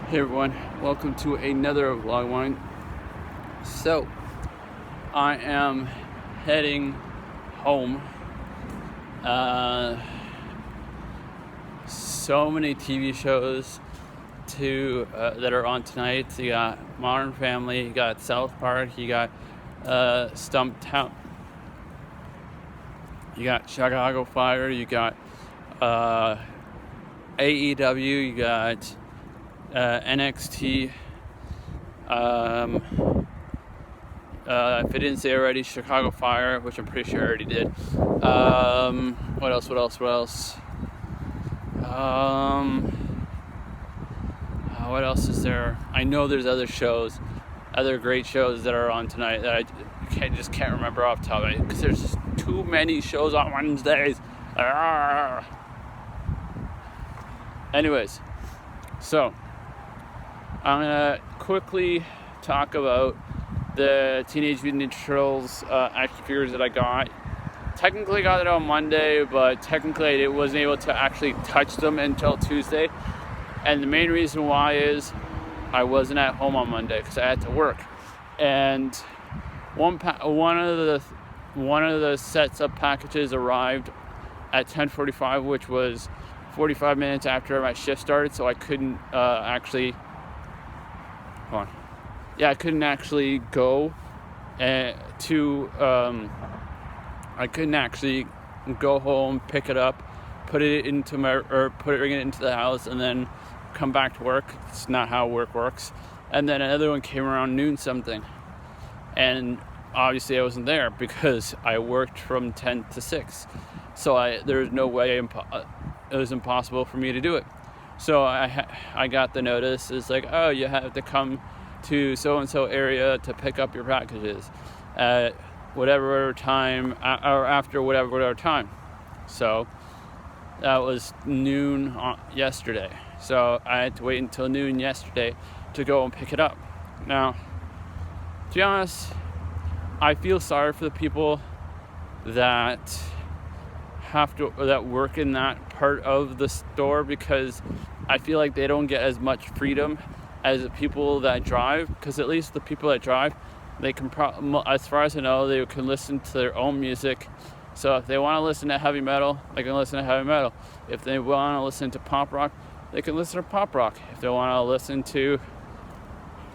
Hey everyone, welcome to another vlog one. So, I am heading home. So many TV shows that are on tonight. You got Modern Family, you got South Park, you got Stumptown, you got Chicago Fire, you got AEW, you got NXT. If I didn't say already, Chicago Fire, which I'm pretty sure I already did. What else? What else is there? I know there's other great shows that are on tonight that I can't remember off the top of my head because there's just too many shows on Wednesdays. Anyways, so I'm gonna quickly talk about the Teenage Mutant Ninja Turtles action figures that I got. Technically got it on Monday, but technically I wasn't able to actually touch them until Tuesday. And the main reason why is I wasn't at home on Monday because I had to work. And one of the sets of packages arrived at 10:45, which was 45 minutes after my shift started, so I couldn't actually go I couldn't actually go home, pick it up, bring it into the house, and then come back to work. It's not how work works. And then another one came around noon something, and obviously I wasn't there because I worked from 10 to 6. So there's no way it was impossible for me to do it. So I got the notice. It's like, oh, you have to come to so-and-so area to pick up your packages at whatever time, or after whatever time. So that was noon yesterday. So I had to wait until noon yesterday to go and pick it up. Now, to be honest, I feel sorry for the people that work in that part of the store because I feel like they don't get as much freedom as the people that drive, because at least the people that drive, they can as far as I know, they can listen to their own music. So if they want to listen to heavy metal, they can listen to heavy metal. If they want to listen to pop rock, they can listen to pop rock. If they want to listen to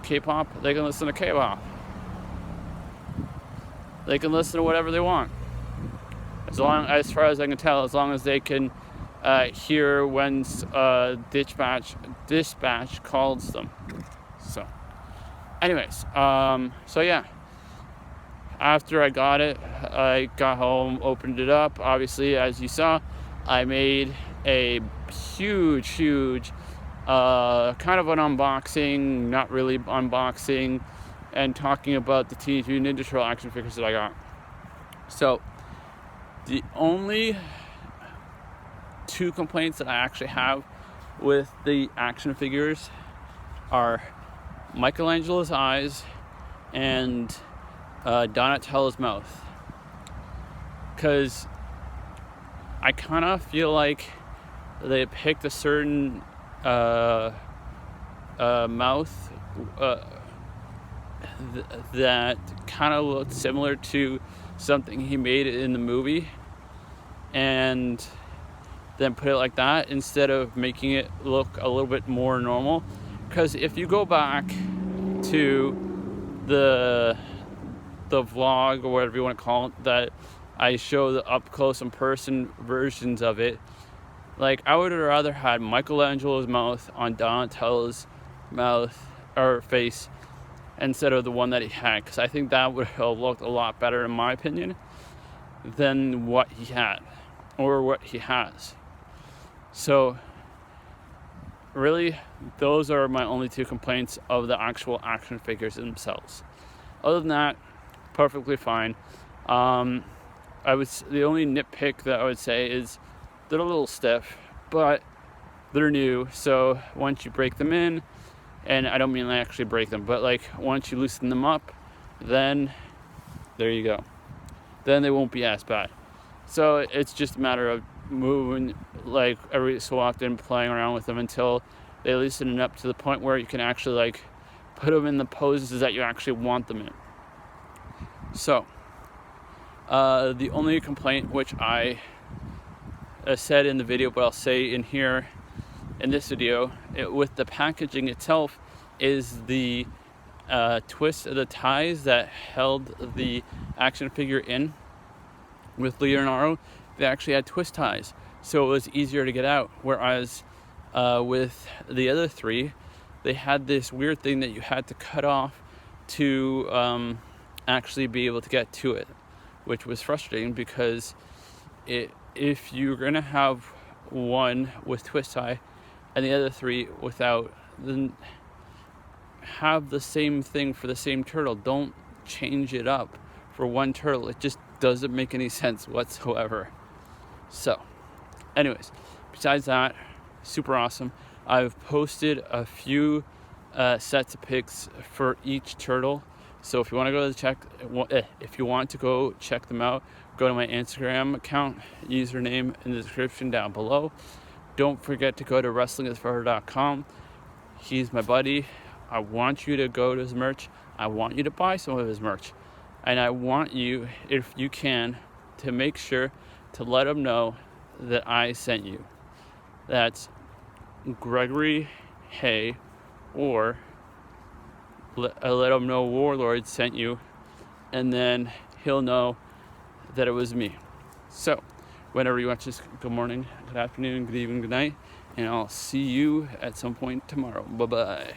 K-pop, they can listen to K-pop. They can listen to whatever they want, as far as I can tell, as long as they can hear when dispatch calls them. So anyways, so yeah, after I got it, I got home, opened it up. Obviously, as you saw, I made a huge kind of an unboxing, not really unboxing, and talking about the Teenage Mutant Ninja Turtle action figures that I got. So the only two complaints that I actually have with the action figures are Michelangelo's eyes and Donatello's mouth, because I kind of feel like they picked a certain mouth that kind of looked similar to something he made in the movie, and then put it like that instead of making it look a little bit more normal. Because if you go back to the vlog, or whatever you want to call it, that I show the up close and person versions of it, like I would have rather had Michelangelo's mouth on Donatello's mouth or face instead of the one that he had, because I think that would have looked a lot better, in my opinion, than what he had or what he has. So really, those are my only two complaints of the actual action figures themselves. Other than that, perfectly fine. The only nitpick that I would say is they're a little stiff, but they're new. So once you break them in, and I don't mean like actually break them, but like once you loosen them up, then there you go. Then they won't be as bad. So it's just a matter of moving like every so often, playing around with them until They loosen it up to the point where you can actually like put them in the poses that you actually want them in. So the only complaint, which I said in the video, but I'll say in here in this video, with the packaging itself, is the twist of the ties that held the action figure in. With Leonardo, they actually had twist ties, so it was easier to get out. Whereas with the other three, they had this weird thing that you had to cut off to actually be able to get to it, which was frustrating because if you're gonna have one with twist tie and the other three without, then have the same thing for the same turtle. Don't change it up for one turtle. It just doesn't make any sense whatsoever. So anyways, besides that, super awesome. I've posted a few sets of pics for each turtle, so if you want to go check them out, go to my Instagram account, username in the description down below. Don't forget to go to wrestlingisforever.com. He's my buddy. I want you to go to his merch. I want you to buy some of his merch. And I want you, if you can, to make sure to let him know that I sent you. That's Gregory Hay, or let him know Warlord sent you, and then he'll know that it was me. So, whenever you watch this, good morning, good afternoon, good evening, good night, and I'll see you at some point tomorrow. Bye-bye.